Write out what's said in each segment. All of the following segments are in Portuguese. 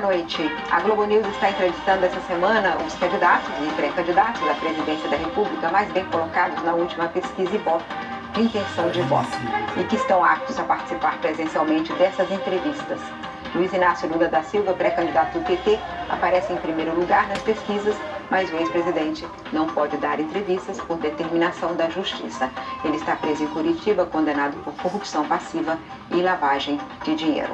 noite. A Globo News está entrevistando essa semana os candidatos e pré-candidatos à presidência da República mais bem colocados na última pesquisa Ibope de intenção de voto e que estão aptos a participar presencialmente dessas entrevistas. Luiz Inácio Lula da Silva, pré-candidato do PT, aparece em primeiro lugar nas pesquisas, mas o ex-presidente não pode dar entrevistas por determinação da Justiça. Ele está preso em Curitiba, condenado por corrupção passiva e lavagem de dinheiro.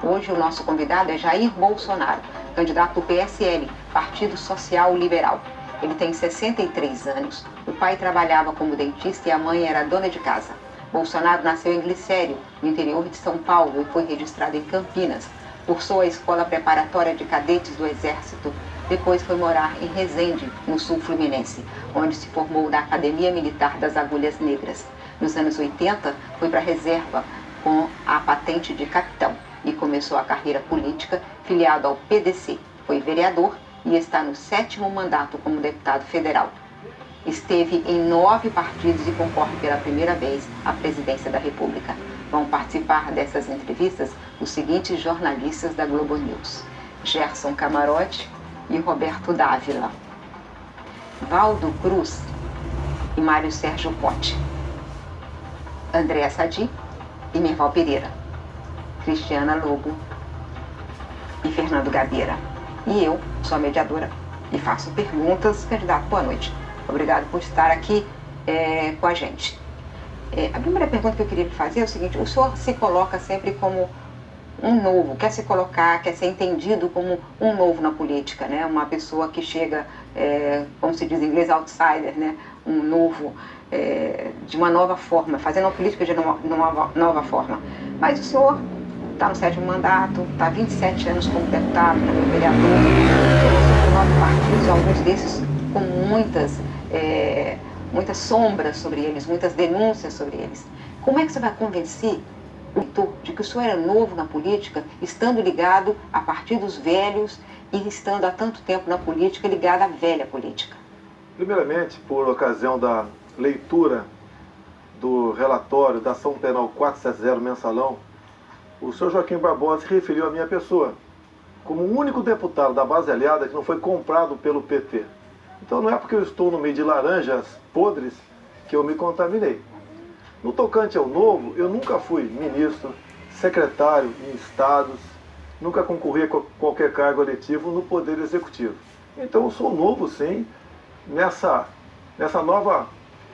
Hoje o nosso convidado é Jair Bolsonaro, candidato do PSL, Partido Social Liberal. Ele tem 63 anos, o pai trabalhava como dentista e a mãe era dona de casa. Bolsonaro nasceu em Glicério, no interior de São Paulo, e foi registrado em Campinas. Cursou a Escola Preparatória de Cadetes do Exército. Depois foi morar em Resende, no sul fluminense, onde se formou na Academia Militar das Agulhas Negras. Nos anos 80, foi para a reserva com a patente de capitão e começou a carreira política filiado ao PDC. Foi vereador e está no 7º mandato como deputado federal. Esteve em 9 partidos e concorre pela primeira vez à presidência da República. Vão participar dessas entrevistas os seguintes jornalistas da Globo News: Gerson Camarote e Roberto Dávila, Valdo Cruz e Mário Sérgio Potti, Andréa Sadi e Merval Pereira, Cristiana Lobo e Fernando Gabeira. E eu sou a mediadora e faço perguntas. Candidato, boa noite. Obrigado por estar aqui com a gente. A primeira pergunta que eu queria lhe fazer é o seguinte: o senhor se coloca sempre como um novo, quer se colocar, quer ser entendido como um novo na política, né? Uma pessoa que chega, como se diz em inglês, outsider, né? Um novo, de uma nova forma, fazendo a política de uma nova forma. Mas o senhor está no 7º mandato, está há 27 anos como deputado, como vereador, tem 9 partidos, alguns desses com muitas sombras sobre eles, muitas denúncias sobre eles. Como é que você vai convencer o eleitor de que o senhor era novo na política, estando ligado a partidos velhos e estando há tanto tempo na política, ligado à velha política? Primeiramente, por ocasião da leitura do relatório da ação penal 470 mensalão, o senhor Joaquim Barbosa se referiu à minha pessoa como o único deputado da base aliada que não foi comprado pelo PT. Então não é porque eu estou no meio de laranjas podres que eu me contaminei. No tocante ao novo, eu nunca fui ministro, secretário em estados, nunca concorri a qualquer cargo eletivo no Poder Executivo. Então eu sou novo, sim, nessa nova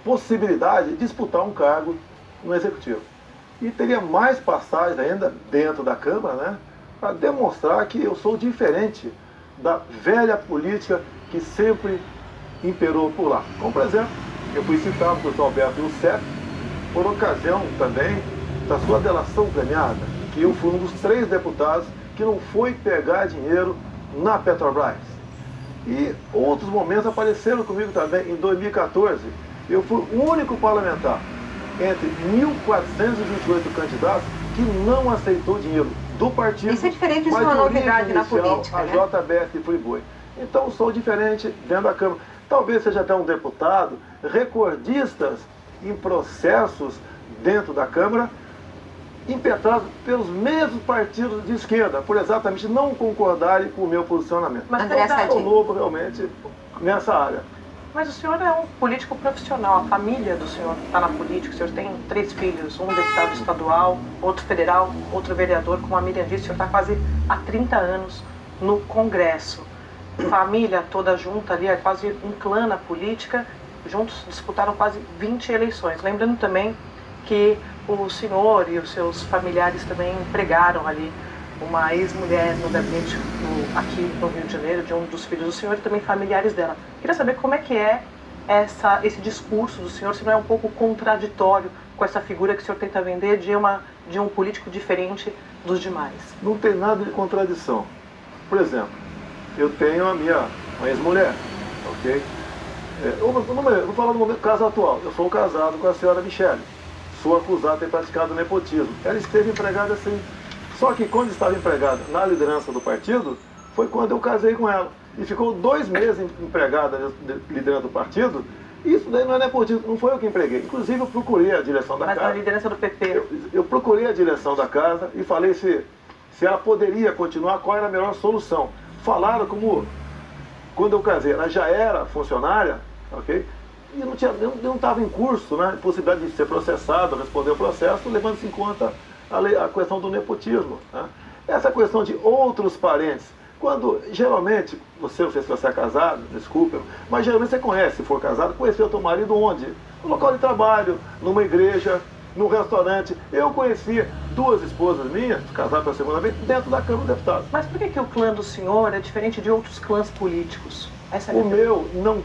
possibilidade de disputar um cargo no Executivo. E teria mais passagens ainda dentro da Câmara, né, para demonstrar que eu sou diferente da velha política que sempre imperou por lá. Como, por exemplo, eu fui citado por Alberto Youssef por ocasião também da sua delação premiada, que eu fui um dos 3 deputados que não foi pegar dinheiro na Petrobras. E outros momentos apareceram comigo também. Em 2014, eu fui o único parlamentar entre 1.428 candidatos que não aceitou dinheiro do partido. Isso é diferente, isso é uma novidade na política, a né? JBS Friboi. Então sou diferente dentro da Câmara. Talvez seja até um deputado recordistas em processos dentro da Câmara, impetrados pelos mesmos partidos de esquerda, por exatamente não concordarem com o meu posicionamento. Mas André Sadi, sou novo realmente nessa área. Mas o senhor é um político profissional, a família do senhor está na política, o senhor tem 3 filhos, um deputado estadual, outro federal, outro vereador, como a Miriam disse, o senhor está quase há 30 anos no Congresso. Família toda junta ali, é quase um clã na política, juntos disputaram quase 20 eleições. Lembrando também que o senhor e os seus familiares também empregaram ali uma ex-mulher no gabinete aqui no Rio de Janeiro, de um dos filhos do senhor e também familiares dela. Queria saber como é que é esse discurso do senhor, se não é um pouco contraditório com essa figura que o senhor tenta vender de um político diferente dos demais. Não tem nada de contradição. Por exemplo, eu tenho a minha ex-mulher, ok? Eu vou falar do momento, caso atual. Eu sou casado com a senhora Michele. Sou acusado de ter praticado nepotismo. Ela esteve empregada sim. Só que quando estava empregada na liderança do partido, foi quando eu casei com ela. E ficou 2 meses empregada liderando o partido. Isso daí não é nepotismo, não foi eu que empreguei. Inclusive eu procurei a direção da casa. Mas na liderança do PP? Eu procurei a direção da casa e falei se se ela poderia continuar, qual era a melhor solução. Falaram como, quando eu casei, ela já era funcionária, ok? E não estava em curso, né? Possibilidade de ser processado, responder o processo, levando-se em conta a questão do nepotismo. Né? Essa questão de outros parentes, quando geralmente, não sei se você é casado, desculpa, mas geralmente você conhece, se for casado, conheceu o teu marido onde? No local de trabalho, numa igreja, num restaurante. Eu conheci 2 esposas minhas, casadas pela segunda vez, dentro da Câmara dos Deputados. Mas por que o clã do senhor é diferente de outros clãs políticos? Essa é o meu não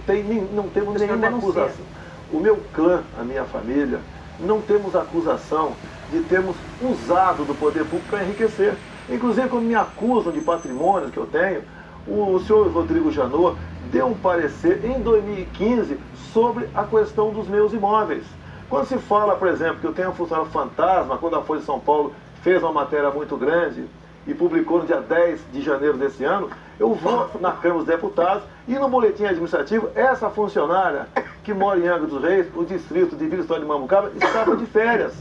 temos nenhuma acusação. O meu clã, a minha família, não temos acusação de termos usado do poder público para enriquecer. Inclusive, quando me acusam de patrimônios que eu tenho, o senhor Rodrigo Janot deu um parecer em 2015 sobre a questão dos meus imóveis. Quando se fala, por exemplo, que eu tenho um funcionário fantasma, quando a Folha de São Paulo fez uma matéria muito grande e publicou no dia 10 de janeiro desse ano, eu vou na Câmara dos Deputados e no boletim administrativo, essa funcionária que mora em Angra dos Reis, o distrito de Vila História de Mambucaba, estava de férias.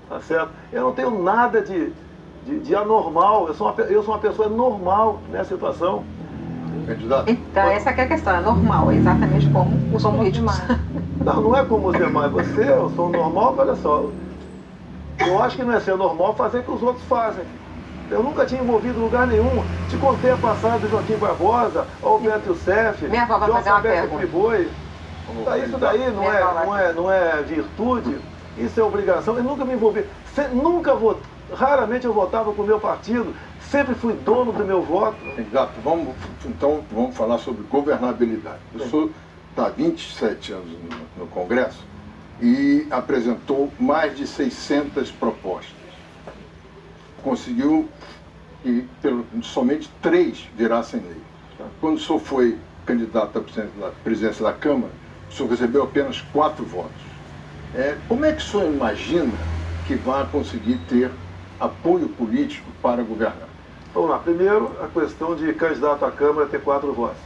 Tá certo? Eu não tenho nada de anormal, eu sou uma pessoa normal nessa situação. Candidato? Então, essa que é a questão, é normal, é exatamente como os políticos. Não é como os demais. Eu sou normal, olha só. Eu acho que não é ser normal fazer o que os outros fazem. Eu nunca tinha envolvido em lugar nenhum. Te contei a passada do Joaquim Barbosa, Alberto Youssef, Minha avó vai fazer uma pergunta. Friboi. Isso daí não é virtude, isso é obrigação. Eu nunca me envolvi. Raramente eu votava com o meu partido. Sempre fui dono do meu voto. Candidato, vamos falar sobre governabilidade. O senhor está há 27 anos no Congresso e apresentou mais de 600 propostas. Conseguiu que somente 3 virassem lei. Quando o senhor foi candidato à presidência da Câmara, o senhor recebeu apenas 4 votos. Como é que o senhor imagina que vai conseguir ter apoio político para governar? Vamos lá. Primeiro, a questão de candidato à Câmara ter 4 votos.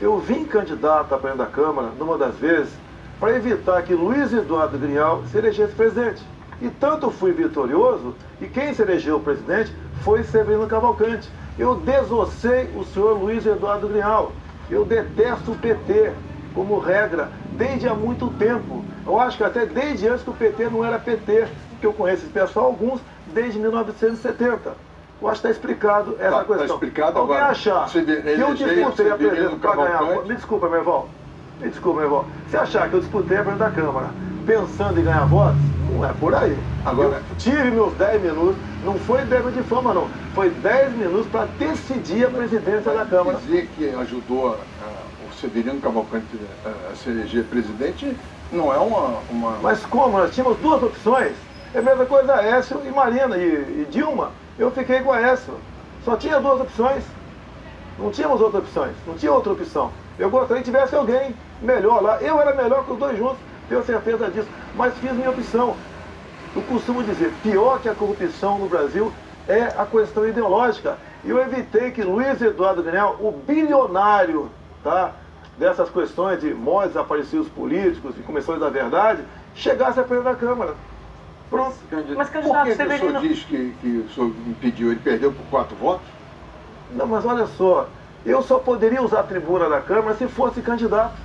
Eu vim candidato a presidente da Câmara, numa das vezes, para evitar que Luiz Eduardo Grignal se elegesse presidente. E tanto fui vitorioso, e quem se elegeu presidente foi Severino Cavalcante. Eu desossei o senhor Luiz Eduardo Grignal. Eu detesto o PT, como regra, desde há muito tempo. Eu acho que até desde antes que o PT não era PT, que eu conheço esse pessoal, alguns, desde 1970. Eu acho que está explicado essa questão. Está explicado. Alguém Agora, achar que eu disputei a presidência para ganhar... Me desculpa, meu irmão. Se achar que eu disputei a presidência da Câmara pensando em ganhar votos, não é por aí. Agora, eu tive meus 10 minutos, não foi 10 minutos de fama, não. Foi 10 minutos para decidir a presidência da Câmara. Dizer que ajudou o Severino Cavalcante a se eleger presidente não é uma... Mas como? Nós tínhamos 2 opções. É a mesma coisa Aécio e Marina e Dilma. Eu fiquei com Aécio. Só tinha 2 opções. Não tínhamos outras opções. Não tinha outra opção. Eu gostaria que tivesse alguém melhor lá. Eu era melhor que os 2 juntos. Tenho certeza disso. Mas fiz minha opção. Eu costumo dizer, pior que a corrupção no Brasil é a questão ideológica. E eu evitei que Luiz Eduardo Grignal, o bilionário, tá, dessas questões de mortes desaparecidos políticos e comissões da verdade, chegasse a presidente da Câmara. Pronto. Mas, Por candidato, que o Severino... senhor diz que o senhor impediu? Ele perdeu por 4 votos? Não, mas olha só, eu só poderia usar a tribuna da Câmara se fosse candidato.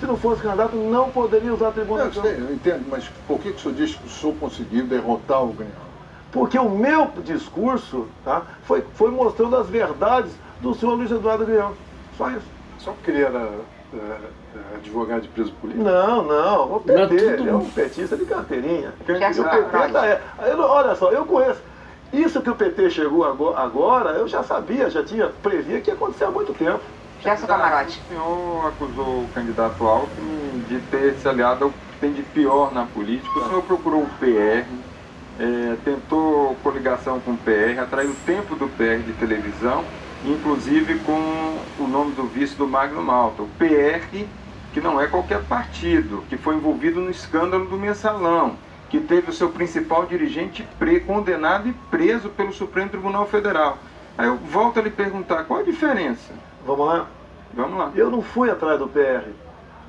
Se não fosse candidato, não poderia usar a tribuna da Câmara. Eu entendo, mas por que o senhor diz que o senhor conseguiu derrotar o Grignal? Porque o meu discurso, tá, foi mostrando as verdades do senhor Luiz Eduardo Grignal. Só isso. Só porque ele era advogado de preso político? Não. O PT, ele é um petista de carteirinha. E o PT olha só, eu conheço. Isso que o PT chegou agora, eu já sabia, já previa que ia acontecer há muito tempo. Gerson Camarote. O senhor acusou o candidato Alckmin de ter se aliado ao que tem de pior na política. O senhor procurou o PR, tentou coligação com o PR, atraiu o tempo do PR de televisão, inclusive com o nome do vice do Magno Malta. O PR, que não é qualquer partido, que foi envolvido no escândalo do Mensalão, que teve o seu principal dirigente condenado e preso pelo Supremo Tribunal Federal. Aí eu volto a lhe perguntar, qual a diferença? Vamos lá? Vamos lá. Eu não fui atrás do PR.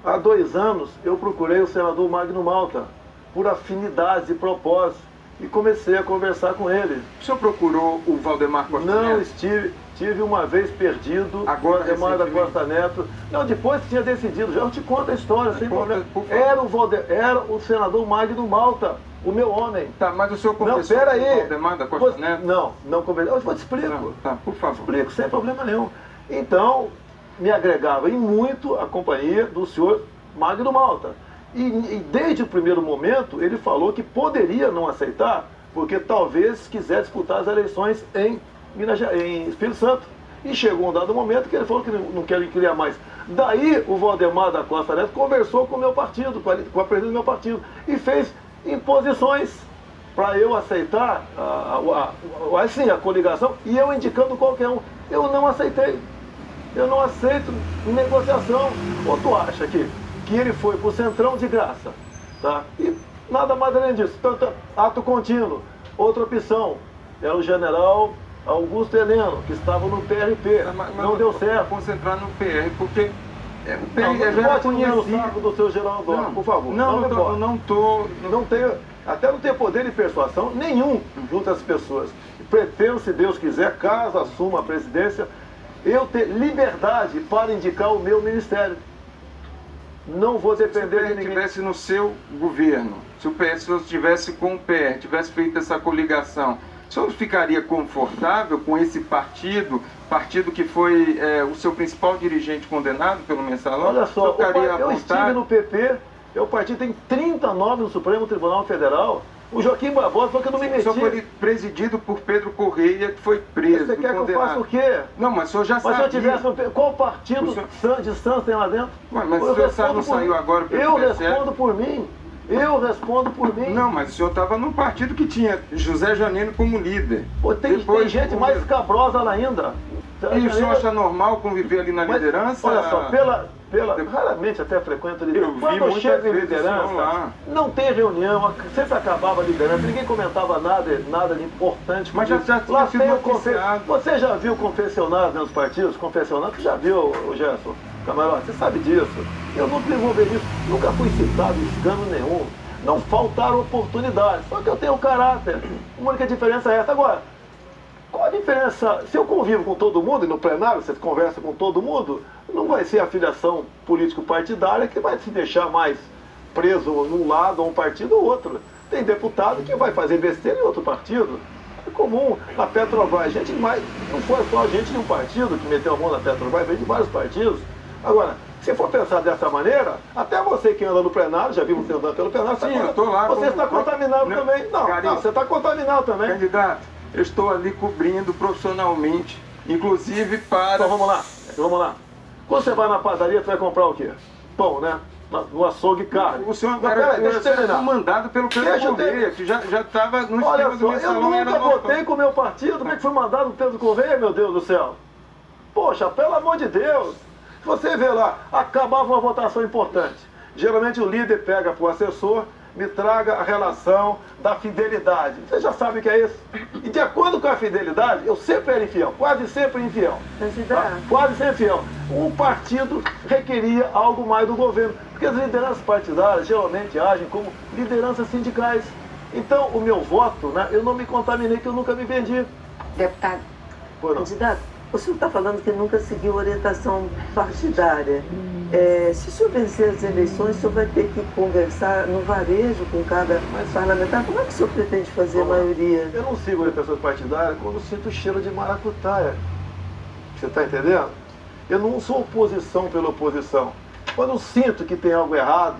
Há 2 anos eu procurei o senador Magno Malta por afinidades e propósitos. e comecei a conversar com ele. O senhor procurou o Valdemar Costa Neto? Não, tive uma vez perdido agora, o Valdemar da Costa Neto. Não, depois tinha decidido, já eu te conto a história, sem problema. Era o senador Magno Malta, o meu homem. Tá, mas o senhor conversou com o Valdemar da Costa Neto? Não conversei. Eu te explico. Não, tá, por favor. Explico, sem problema nenhum. Então, me agregava em muito a companhia do senhor Magno Malta. E desde o primeiro momento, ele falou que poderia não aceitar, porque talvez quisesse disputar as eleições em Espírito Santo. E chegou um dado momento que ele falou que não queria mais. Daí, o Valdemar da Costa Neto conversou com o meu partido, com a presidente do meu partido, e fez imposições para eu aceitar a coligação, e eu indicando qualquer um. Eu não aceitei. Eu não aceito negociação. Ou tu acha que ele foi para o Centrão de graça, tá? E nada mais além disso. Tanto ato contínuo. Outra opção era o general Augusto Heleno, que estava no PRP. Mas não deu certo. Concentrar no PR, porque o PR não já conhecido. No saco do seu Geraldo, por favor. Não tô. Não tenho, até não tenho poder de persuasão nenhum junto às pessoas. Pretendo, se Deus quiser, caso assuma a presidência, eu ter liberdade para indicar o meu ministério. Não vou depender de ninguém. Se o PR estivesse no seu governo, se o PS estivesse com o PR, tivesse feito essa coligação, o senhor ficaria confortável com esse partido que foi o seu principal dirigente condenado pelo Mensalão? Olha só, eu estive vontade? no PP, o partido tem 30 nomes no Supremo Tribunal Federal. O Joaquim Barbosa falou que eu não me meti. O senhor foi presidido por Pedro Correia, que foi preso. Você quer que eu faça o quê? Não, mas o senhor já sabia. Mas se eu tivesse no PP, qual partido de Santos tem lá dentro? Mas o senhor não saiu agora pelo Eu respondo por mim. Eu respondo por mim. Não, mas o senhor estava num partido que tinha José Janino como líder. Pô, tem gente mais escabrosa lá ainda. E o senhor acha normal conviver ali na liderança? Olha só, raramente até frequento liderança. Quando eu chego em liderança, não tem reunião, sempre acabava a liderança, ninguém comentava nada de importante. Mas já lá sido noticiado. Você já viu confessionários nos partidos? Confessionários? Você já viu, o Gerson? Camarote, você sabe disso. Eu nunca me envolvi nisso, nunca fui citado em escândalo nenhum. Não faltaram oportunidades, só que eu tenho caráter. A única diferença é essa. Agora, qual a diferença? Se eu convivo com todo mundo, e no plenário você conversa com todo mundo, não vai ser a filiação político-partidária que vai se deixar mais preso num lado, ou um partido ou outro. Tem deputado que vai fazer besteira em outro partido. É comum. Na Petrobras, não foi só a gente de um partido que meteu a mão na Petrobras, veio de vários partidos. Agora, se for pensar dessa maneira, até você que anda no plenário, já vimos você andando pelo plenário, eu tô lá, você está contaminado também. Não, você está contaminado também. Candidato, eu estou ali cobrindo profissionalmente, inclusive para... Então vamos lá. Quando você vai na padaria, você vai comprar o quê? Pão, né? No açougue, carne. O senhor era comandado pelo Pedro Correia, que já estava no esquema do Mensalão. Eu nunca votei com o meu partido. Como é que foi mandado o Pedro Correia, meu Deus do céu? Poxa, pelo amor de Deus. Se você vê lá, acabava uma votação importante. Geralmente o líder pega para o assessor, me traga a relação da fidelidade. Você já sabe o que é isso? E de acordo com a fidelidade, eu sempre era infiel, quase sempre infiel. Tá? Quase sempre infiel. O partido requeria algo mais do governo, porque as lideranças partidárias geralmente agem como lideranças sindicais. Então, o meu voto, né, eu não me contaminei, que eu nunca me vendi. Deputado. Candidato, o senhor está falando que nunca seguiu orientação partidária. Se o senhor vencer as eleições, o senhor vai ter que conversar no varejo com cada parlamentar. Como é que o senhor pretende fazer a maioria? Eu não sigo orientações partidárias quando sinto o cheiro de maracutaia. Você está entendendo? Eu não sou oposição pela oposição. Quando eu sinto que tem algo errado,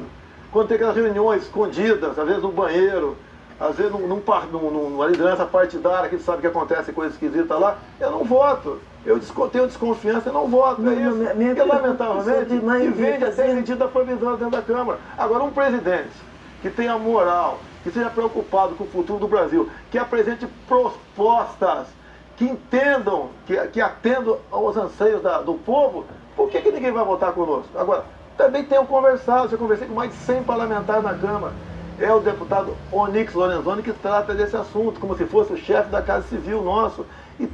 quando tem aquelas reuniões escondidas, às vezes no banheiro, às vezes numa liderança partidária, que sabe que acontece coisa esquisita lá, eu não voto. Eu tenho desconfiança e não voto. É isso. Porque, lamentavelmente, vende até medida provisória dentro da Câmara. Agora, um presidente que tenha moral, que seja preocupado com o futuro do Brasil, que apresente propostas, que entendam, que atendam aos anseios do povo, por que ninguém vai votar conosco? Agora, também tenho conversado, já conversei com mais de 100 parlamentares na Câmara. É o deputado Onyx Lorenzoni que trata desse assunto, como se fosse o chefe da Casa Civil nosso. E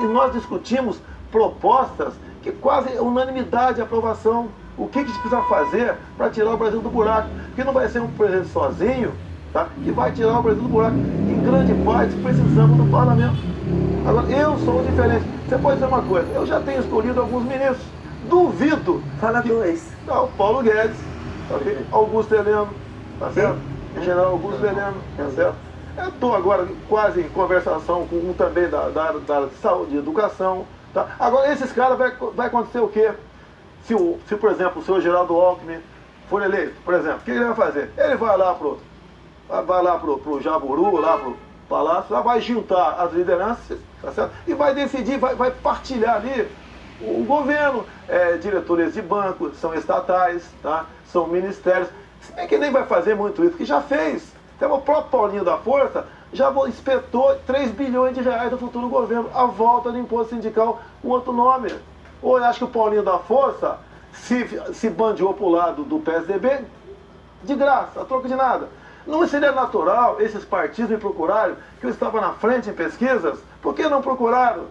nós discutimos propostas que quase unanimidade de aprovação. O que a gente precisa fazer para tirar o Brasil do buraco? Porque não vai ser um presidente sozinho, tá, que vai tirar o Brasil do buraco. grande parte, precisamos do parlamento. Agora, eu sou diferente. Você pode dizer uma coisa, eu já tenho escolhido alguns ministros. Duvido. Fala dois. Não, Paulo Guedes, okay? Augusto Heleno, tá certo? O general Augusto Heleno, tá certo? Eu estou agora quase em conversação com um também da área de saúde e educação. Tá? Agora, esses caras vai acontecer o quê? Se, por exemplo, o senhor Geraldo Alckmin for eleito, por exemplo, o que ele vai fazer? Ele vai lá pro Jaburu, lá pro Palácio, lá vai juntar as lideranças, tá certo? E vai decidir, vai partilhar ali o governo, diretores de bancos, são estatais, tá? São ministérios. Se bem que nem vai fazer muito isso, que já fez. Então, o próprio Paulinho da Força já espetou 3 bilhões de reais do futuro governo, a volta do imposto sindical com outro nome. Ou eu acho que o Paulinho da Força se bandeou para o lado do PSDB de graça, a troco de nada. Não seria natural esses partidos me procurarem, que eu estava na frente em pesquisas? Por que não procuraram?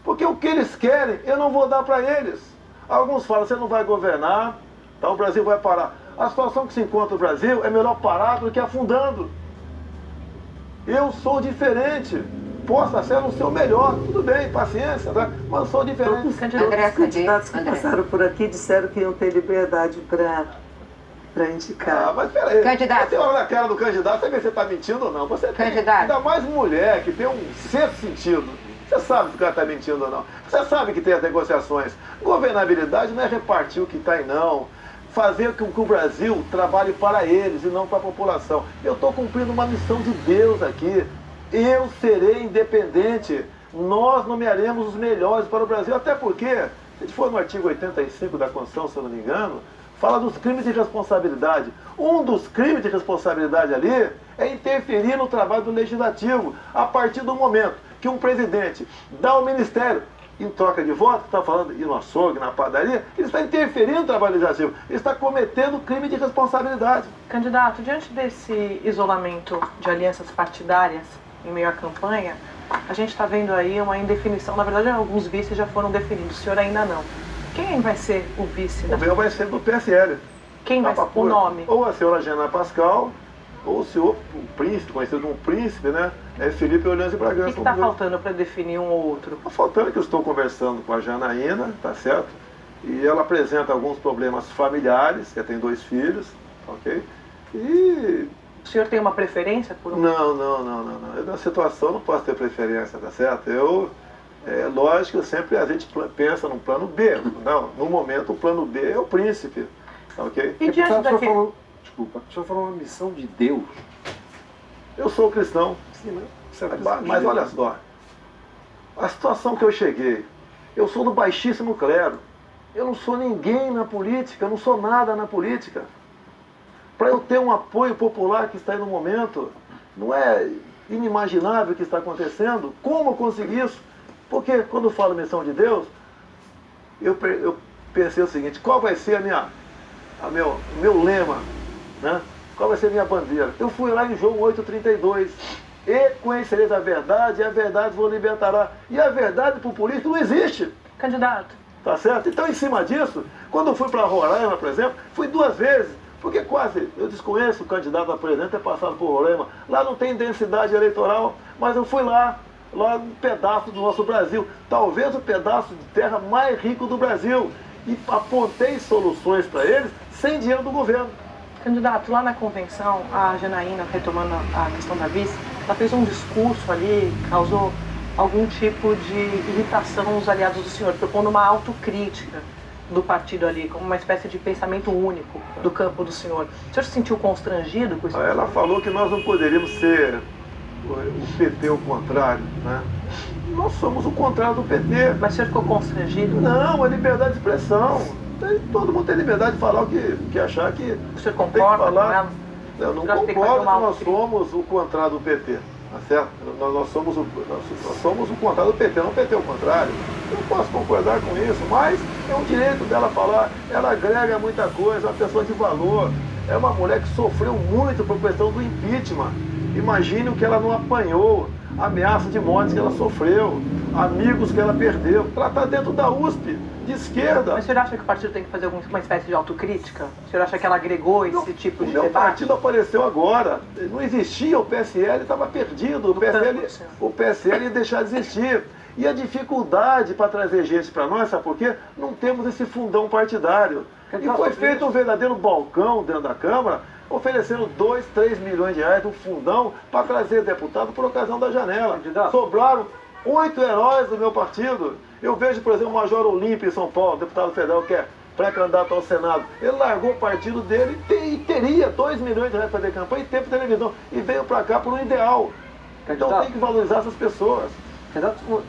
Porque o que eles querem, eu não vou dar para eles. Alguns falam, você não vai governar, tá? O Brasil vai parar. A situação que se encontra no Brasil é melhor parado do que afundando. Eu sou diferente. Posso ser o seu melhor, tudo bem, paciência, tá? Mas eu sou diferente. Os candidatos que passaram por aqui disseram que iam ter liberdade para indicar. Ah, mas peraí. Candidato. Você olha na cara do candidato, você vê se está mentindo ou não. Você tem, Candidato. ainda mais mulher, que tem um sexto sentido. Você sabe se o cara está mentindo ou não. Você sabe que tem as negociações. Governabilidade não é repartir o que está aí, não. Fazer com que o Brasil trabalhe para eles e não para a população. Eu estou cumprindo uma missão de Deus aqui. Eu serei independente. Nós nomearemos os melhores para o Brasil. Até porque, se a gente for no artigo 85 da Constituição, se eu não me engano, fala dos crimes de responsabilidade. Um dos crimes de responsabilidade ali é interferir no trabalho do Legislativo. A partir do momento que um presidente dá ao Ministério em troca de voto, está falando ir no açougue, na padaria, ele está interferindo no trabalho legislativo, ele está cometendo crime de responsabilidade. Candidato, diante desse isolamento de alianças partidárias em meio à campanha, a gente está vendo aí uma indefinição, na verdade alguns vices já foram definidos, o senhor ainda não. Quem vai ser o vice? O meu vai ser do PSL. Quem vai ser o nome? Ou a senhora Jana Pascal, ou o senhor, o príncipe, conhecido como príncipe, né? É Felipe Orleans de Bragança. O que está faltando para definir um ou outro? Está faltando que eu estou conversando com a Janaína, tá certo? E ela apresenta alguns problemas familiares, que tem 2 filhos, ok? E... O senhor tem uma preferência por um? Não. Eu, na situação, não posso ter preferência, tá certo? Lógico, sempre a gente pensa num plano B. Não, no momento, o plano B é o príncipe, ok? E diante daquele... Desculpa, o senhor falou uma missão de Deus. Eu sou cristão. Sim, né? Mas olha só, a situação que eu cheguei, eu sou do baixíssimo clero. Eu não sou ninguém na política, eu não sou nada na política. Para eu ter um apoio popular que está aí no momento, não é inimaginável o que está acontecendo? Como eu consegui isso? Porque quando eu falo missão de Deus, eu pensei o seguinte, qual vai ser o meu lema, né? Qual vai ser a minha bandeira? Eu fui lá em João 8,32, e conhecereis a verdade, e a verdade vos libertará. E a verdade para o político não existe. Candidato. Tá certo? Então, em cima disso, quando eu fui para Roraima, por exemplo, fui 2 vezes, porque quase, eu desconheço o candidato a presidente, ter passado por Roraima, lá não tem densidade eleitoral, mas eu fui lá um pedaço do nosso Brasil, talvez o pedaço de terra mais rico do Brasil, e apontei soluções para eles sem dinheiro do governo. Candidato, lá na convenção, a Janaína, retomando a questão da vice, ela fez um discurso ali, causou algum tipo de irritação aos aliados do senhor, propondo uma autocrítica do partido ali, como uma espécie de pensamento único do campo do senhor. O senhor se sentiu constrangido com isso? Ela falou que nós não poderíamos ser o PT o contrário, né? Nós somos o contrário do PT. Mas o senhor ficou constrangido? Não, é liberdade de expressão. Todo mundo tem liberdade de falar o que achar que... O senhor concorda com ela? Eu não concordo que nós somos o contrário do PT, tá certo? Nós somos o contrário do PT, não o PT o contrário. Eu não posso concordar com isso, mas é um direito dela falar. Ela agrega muita coisa, é uma pessoa de valor. É uma mulher que sofreu muito por questão do impeachment. Imagine o que ela não apanhou, ameaça de morte que ela sofreu, amigos que ela perdeu. Ela está dentro da USP. de esquerda. Mas o senhor acha que o partido tem que fazer uma espécie de autocrítica? O senhor acha que ela agregou esse tipo de O meu debate? partido apareceu agora. Não existia, o PSL estava perdido. O PSL ia deixar de existir. E a dificuldade para trazer gente para nós, sabe por quê? Não temos esse fundão partidário. E foi feito um verdadeiro balcão dentro da Câmara, oferecendo 2, 3 milhões de reais do fundão para trazer deputado por ocasião da janela. Sobraram 8 heróis do meu partido. Eu vejo, por exemplo, o Major Olímpio em São Paulo, deputado federal que é pré-candidato ao Senado. Ele largou o partido dele e teria 2 milhões de reais para fazer campanha e tempo de televisão. E veio para cá por um ideal. Então tem que valorizar essas pessoas.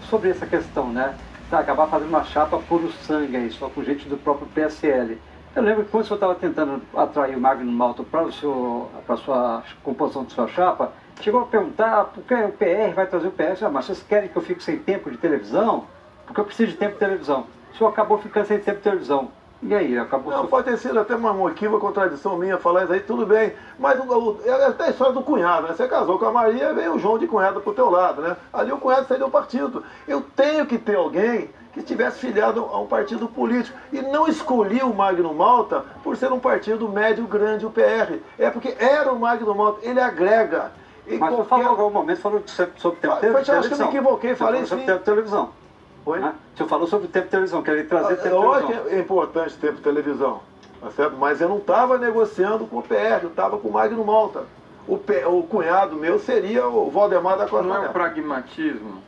Sobre essa questão, né? Acabar fazendo uma chapa puro sangue aí, só com gente do próprio PSL. Eu lembro que quando o senhor estava tentando atrair o Magno Malta para a sua composição de sua chapa, chegou a perguntar por que o PR vai trazer o PR. Mas vocês querem que eu fique sem tempo de televisão? Porque eu preciso de tempo de televisão. O senhor acabou ficando sem tempo de televisão. E aí, acabou... Não, pode ter sido até uma equívoca, contradição minha falar isso aí, tudo bem. Mas é até a história do cunhado, né? Você casou com a Maria e veio o João de cunhado pro teu lado, né? Ali o cunhado saiu do partido. Eu tenho que ter alguém que estivesse filiado a um partido político. E não escolhi o Magno Malta por ser um partido médio grande, o PR. É porque era o Magno Malta, ele agrega. Mas você falou em algum momento, falou sobre tempo de televisão. Acho que eu me equivoquei, falei sobre tempo de televisão. Oi? Né? O senhor falou sobre o tempo de televisão, queria trazer tempo de televisão. televisão. É importante tempo de televisão, tá certo? Mas eu não estava negociando com o PR, eu estava com o Magno Malta. O cunhado meu seria o Valdemar da Costa. Não é o pragmatismo,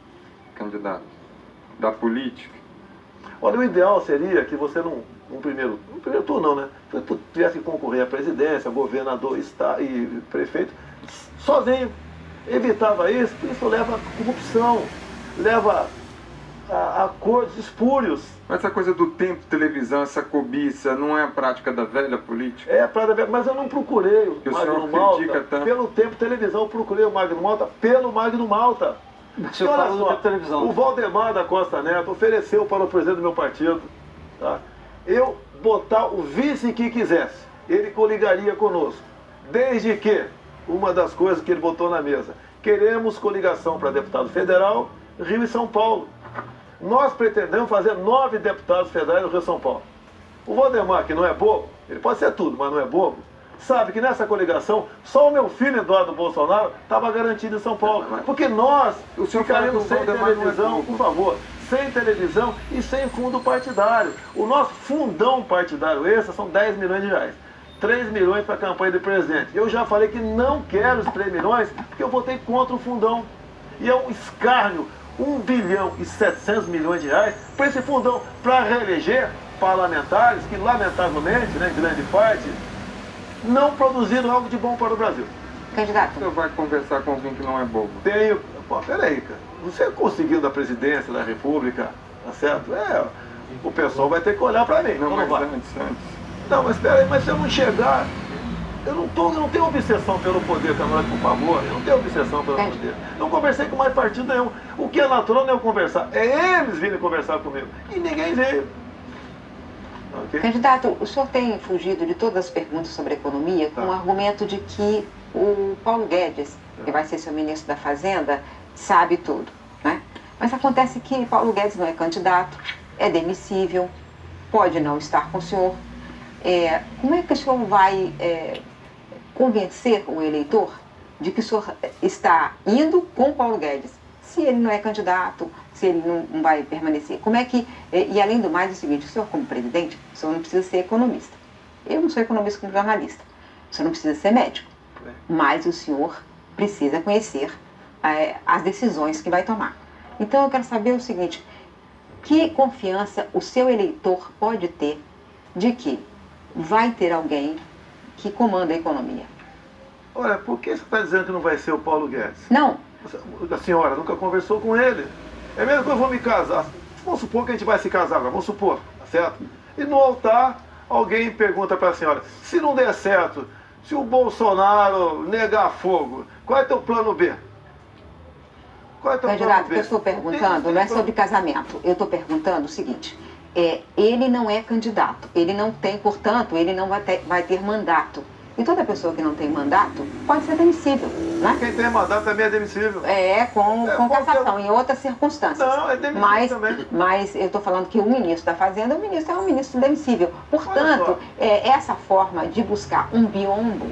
candidato, da política? Olha, o ideal seria que você no primeiro turno não, né? Você tivesse que concorrer à presidência, governador e prefeito, sozinho. Evitava isso, porque isso leva a corrupção, leva a acordos espúrios. Mas essa coisa do tempo de televisão, essa cobiça, não é a prática da velha política? É a prática da velha, mas eu não procurei o Magno Malta pelo tempo de televisão, eu procurei o Magno Malta pelo Magno Malta. E olha só, o Valdemar da Costa Neto ofereceu para o presidente do meu partido, tá? Eu botar o vice que quisesse, ele coligaria conosco, desde que, uma das coisas que ele botou na mesa, queremos coligação para deputado federal, Rio e São Paulo. Nós pretendemos fazer 9 deputados federais no Rio e São Paulo. O Valdemar, que não é bobo, ele pode ser tudo, mas não é bobo, sabe que nessa coligação, só o meu filho Eduardo Bolsonaro estava garantido em São Paulo. Porque nós ficaremos sem televisão, por favor, sem televisão e sem fundo partidário. O nosso fundão partidário extra são 10 milhões de reais. 3 milhões para a campanha do presidente. Eu já falei que não quero os 3 milhões porque eu votei contra o fundão. E é um escárnio, 1 bilhão e 700 milhões de reais para esse fundão, para reeleger parlamentares que, lamentavelmente, né, grande parte, não produziram algo de bom para o Brasil. Candidato. Você vai conversar com alguém que não é bobo? Tenho. Pô, peraí, cara. Você conseguindo a presidência da República, tá certo? O pessoal vai ter que olhar para mim. Não, mas vai. Antes. Não, mas peraí, mas se eu não chegar... Eu não tenho obsessão pelo poder, camarada, por favor. Eu não tenho obsessão pelo poder. Não conversei com mais partido nenhum. O que é natural não é eu conversar. É eles virem conversar comigo. E ninguém veio. Okay? Candidato, o senhor tem fugido de todas as perguntas sobre economia com o argumento de que o Paulo Guedes, que vai ser seu ministro da Fazenda, sabe tudo, né? Mas acontece que Paulo Guedes não é candidato, é demissível, pode não estar com o senhor. Como é que o senhor vai convencer o eleitor de que o senhor está indo com Paulo Guedes, se ele não é candidato, se ele não vai permanecer? Como é que... E além do mais, é o seguinte, o senhor como presidente, o senhor não precisa ser economista. Eu não sou economista como jornalista. O senhor não precisa ser médico. Mas o senhor precisa conhecer as decisões que vai tomar. Então eu quero saber o seguinte, que confiança o seu eleitor pode ter de que vai ter alguém que comanda a economia? Olha, por que você está dizendo que não vai ser o Paulo Guedes? Não. A senhora nunca conversou com ele. É mesmo que eu vou me casar. Vamos supor que a gente vai se casar agora, vamos supor, tá certo? E no altar, alguém pergunta para a senhora, se não der certo, se o Bolsonaro negar fogo, qual é teu plano B? Qual é teu plano Candidato, o B? que eu estou perguntando não é sobre casamento. Eu estou perguntando o seguinte, ele não é candidato, ele não tem, portanto, ele não vai ter mandato. E toda pessoa que não tem mandato pode ser demissível, né? Quem tem mandato também é demissível. Com cassação, em outras circunstâncias. Não, é demissível também. Mas eu estou falando que o ministro da Fazenda, o ministro é um ministro demissível. Portanto, essa forma de buscar um biombo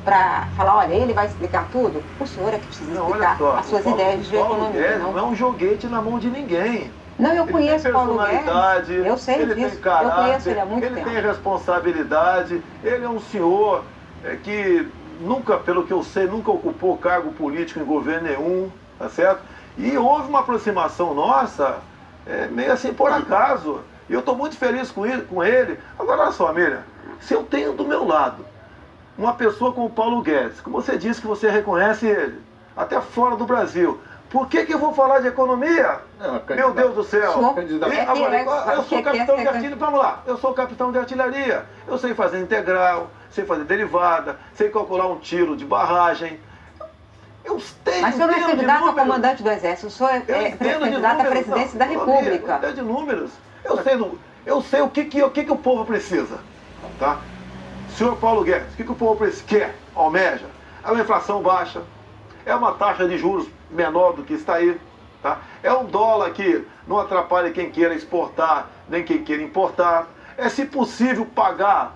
para falar, olha, ele vai explicar tudo, o senhor é que precisa explicar as suas ideias de economia. Não é um joguete na mão de ninguém. Não, eu conheço o Paulo Guedes, eu sei ele disso, tem caráter, eu conheço ele há muito tempo. Ele tem responsabilidade, ele é um senhor que nunca, pelo que eu sei, nunca ocupou cargo político em governo nenhum, tá certo? E houve uma aproximação nossa, meio assim por acaso. E eu estou muito feliz com ele. Agora, olha só, Miriam, se eu tenho do meu lado uma pessoa como o Paulo Guedes, como você disse que você reconhece ele, até fora do Brasil, por que eu vou falar de economia? Meu Deus do céu. Eu sou capitão de artilharia, vamos lá, eu sou capitão de artilharia. Eu sei fazer integral, sei fazer derivada, sei calcular um tiro de barragem. Eu tenho. Mas o senhor não é candidato a comandante do Exército, o senhor é candidato à presidência da República. Eu entendo de números. Eu sei o que o povo precisa. Tá? Senhor Paulo Guedes, o que o povo quer, almeja? É uma inflação baixa, é uma taxa de juros menor do que está aí, tá? É um dólar que não atrapalha quem queira exportar, nem quem queira importar. É, se possível, pagar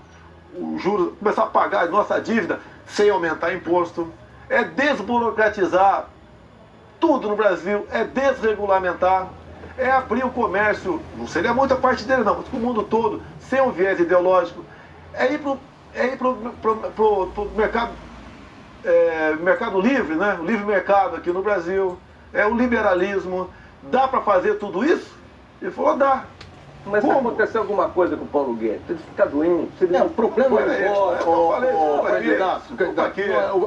os juros, começar a pagar a nossa dívida sem aumentar imposto. É desburocratizar tudo no Brasil, é desregulamentar, é abrir o comércio, não seria muita parte dele não, mas para o mundo todo, sem um viés ideológico. É ir pro mercado livre, né? O livre mercado aqui no Brasil, é o liberalismo. Dá para fazer tudo isso? Ele falou, dá. Mas se acontecer alguma coisa com o Paulo Guedes, ele fica doente, o problema é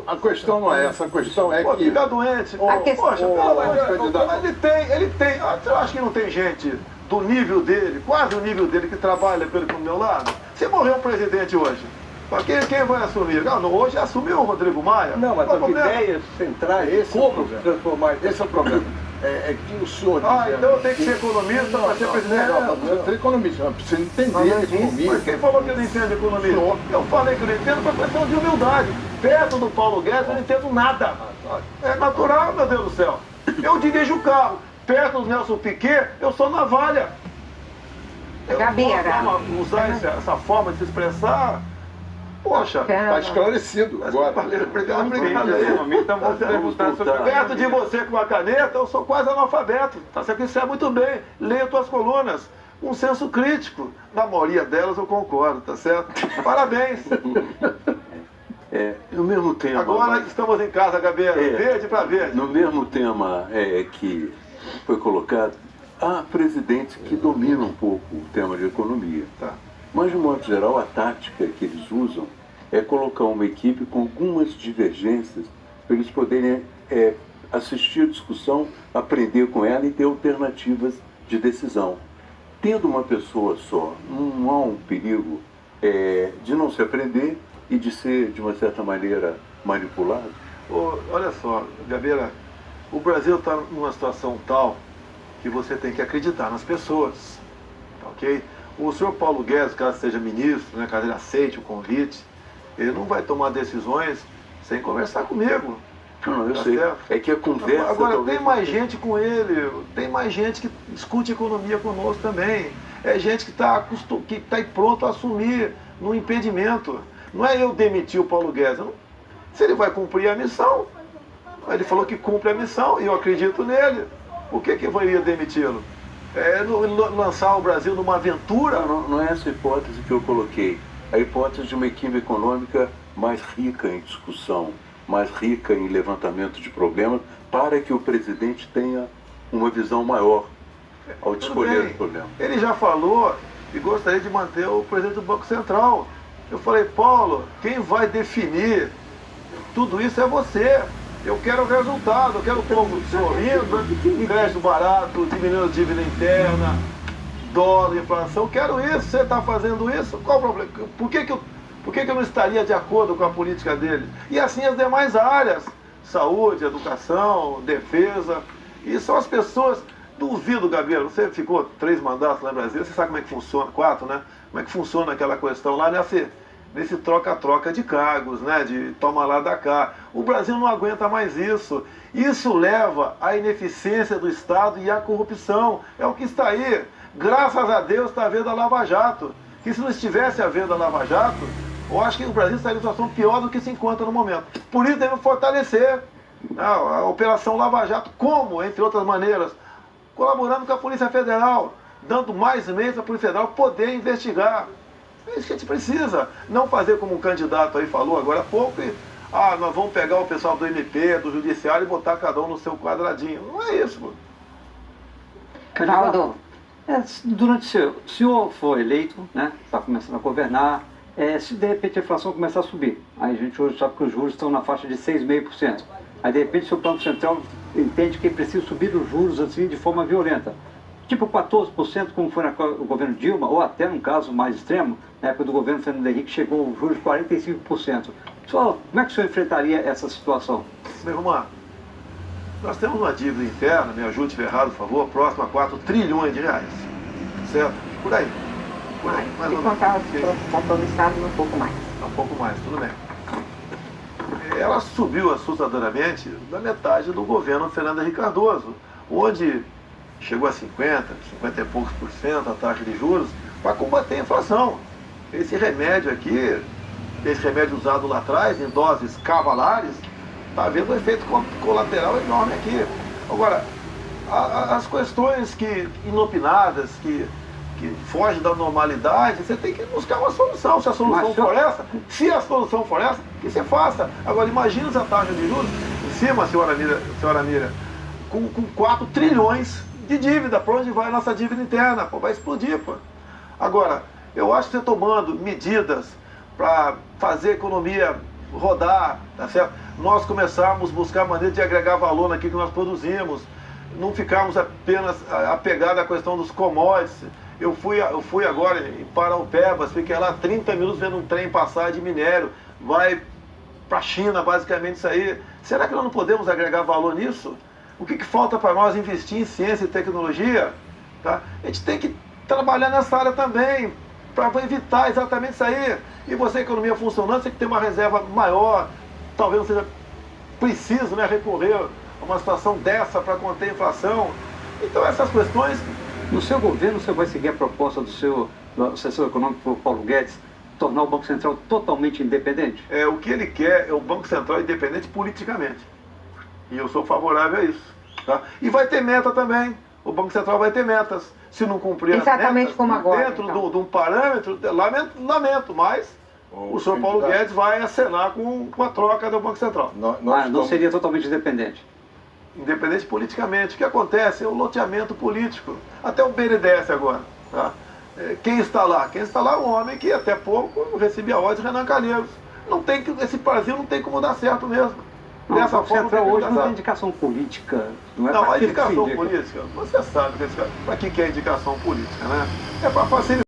a questão não é essa, a questão é que... Fica doente. Poxa, ele tem, eu acho que não tem gente do nível dele, quase o nível dele, que trabalha pelo meu lado. Se morrer um presidente hoje, quem vai assumir? Não, hoje assumiu o Rodrigo Maia. Não, mas as ideias centrais, como transformar... Esse é o problema. É que o senhor... então eu tenho que ser economista para ser presidente? Não, você ser economista, mas precisa entender economia. Mas quem falou que eu não entendo economia? Eu falei que eu não entendo por questão de humildade. Perto do Paulo Guedes eu não entendo nada. É natural, meu Deus do céu. Eu dirijo o carro. Perto do Nelson Piquet, eu sou navalha. Gabeira. Usar essa forma de se expressar... Poxa, está esclarecido agora. Perto de você com a caneta, eu sou quase analfabeto. Você conhece muito bem. Leia tuas colunas. Um senso crítico. Na maioria delas eu concordo, tá certo? Parabéns. No mesmo tema... Agora estamos em casa, Gabeira. Verde para verde. No mesmo tema que foi colocado, há presidentes que dominam um pouco o tema de economia. Tá. Mas, de modo geral, a tática que eles usam é colocar uma equipe com algumas divergências para eles poderem assistir a discussão, aprender com ela e ter alternativas de decisão. Tendo uma pessoa só, não há um perigo de não se aprender e de ser, de uma certa maneira, manipulado? Olha só, Gabeira, o Brasil está numa situação tal que você tem que acreditar nas pessoas, ok? O senhor Paulo Guedes, caso seja ministro, né, caso ele aceite o convite, ele não vai tomar decisões sem conversar comigo. Não, eu sei. Certo? É que a conversa... Agora, tem mais gente com ele, tem mais gente que discute economia conosco também. É gente que está pronto a assumir no impedimento. Não é eu demitir o Paulo Guedes. Se ele vai cumprir a missão, ele falou que cumpre a missão e eu acredito nele. Por que eu iria demiti-lo? Lançar o Brasil numa aventura? Não é essa hipótese que eu coloquei. A hipótese de uma equipe econômica mais rica em discussão, mais rica em levantamento de problemas, para que o presidente tenha uma visão maior ao escolher o problema. Ele já falou que gostaria de manter o presidente do Banco Central. Eu falei, Paulo, quem vai definir tudo isso é você. Eu quero o resultado, eu quero o povo sorrindo, crédito barato, diminuindo a dívida interna, dólar, inflação. Eu quero isso, você está fazendo isso? Qual o problema? Por que eu não estaria de acordo com a política dele? E assim as demais áreas, saúde, educação, defesa. E são as pessoas, duvido, Gabriel, você ficou 3 mandatos lá no Brasil, você sabe como é que funciona, 4, né? Como é que funciona aquela questão lá, né? nesse troca-troca de cargos, né, de toma lá da cá. O Brasil não aguenta mais isso. Isso leva à ineficiência do Estado e à corrupção. É o que está aí. Graças a Deus está havendo a Lava Jato. Que se não estivesse havendo a Lava Jato, eu acho que o Brasil estaria em uma situação pior do que se encontra no momento. Por isso devemos fortalecer a Operação Lava Jato. Como, entre outras maneiras? Colaborando com a Polícia Federal, dando mais meios à Polícia Federal poder investigar. É isso que a gente precisa. Não fazer como um candidato aí falou agora há pouco e nós vamos pegar o pessoal do MP, do Judiciário e botar cada um no seu quadradinho. Não é isso, pô. Geraldo. Durante o senhor foi eleito, né? Está começando a governar. Se de repente a inflação começar a subir, aí a gente hoje sabe que os juros estão na faixa de 6,5%. Aí de repente o seu Banco Central entende que é preciso subir os juros assim de forma violenta. Tipo 14%, como foi no governo Dilma, ou até num caso mais extremo, na época do governo Fernando Henrique, chegou os juros de 45%. Senhor, como é que o senhor enfrentaria essa situação? Meu irmão, nós temos uma dívida interna, me ajude se estiver errado, por favor, próxima a 4 trilhões de reais. Certo? Por aí. Por aí. Mais ou menos. Se contar com todo o Estado, um pouco mais. Um pouco mais, tudo bem. Ela subiu assustadoramente da metade do governo Fernando Henrique Cardoso, onde chegou a 50 e poucos por cento a taxa de juros para combater a inflação. Esse remédio aqui, esse remédio usado lá atrás, em doses cavalares, está havendo um efeito colateral enorme aqui. Agora, as questões inopinadas, que fogem da normalidade, você tem que buscar uma solução. Se a solução for essa, que você faça. Agora, imagina essa taxa de juros em cima, senhora Mira, com 4 trilhões de dívida. Para onde vai a nossa dívida interna? Pô, vai explodir, pô. Agora, eu acho que você tomando medidas para fazer a economia rodar, tá certo? Nós começarmos a buscar maneira de agregar valor naquilo que nós produzimos, não ficarmos apenas apegados à questão dos commodities. Eu fui agora em Paraupebas, fiquei lá 30 minutos vendo um trem passar de minério, vai para a China, basicamente isso aí. Será que nós não podemos agregar valor nisso? O que falta para nós investir em ciência e tecnologia? Tá? A gente tem que trabalhar nessa área também, para evitar exatamente isso aí. E você, a economia funcionando, você tem que ter uma reserva maior, talvez não seja preciso, né, recorrer a uma situação dessa para conter a inflação. Então essas questões... No seu governo, você vai seguir a proposta do seu assessor econômico, Paulo Guedes, tornar o Banco Central totalmente independente? O que ele quer é o Banco Central independente politicamente. E eu sou favorável a isso. Tá? E vai ter meta também. O Banco Central vai ter metas. Se não cumprir exatamente as metas, como agora, dentro de um parâmetro, lamento, mas o senhor Paulo Guedes vai acenar com a troca do Banco Central. Não seria totalmente independente? Independente politicamente. O que acontece é o loteamento político. Até o BNDES agora. Tá? Quem está lá? Quem está lá é um homem que até pouco recebia ordem de Renan Calheiros. Esse Brasil não tem como dar certo mesmo. Dessa forma, hoje não tem indicação política. Não, a indicação política, você sabe para que é indicação política, né? É para facilitar.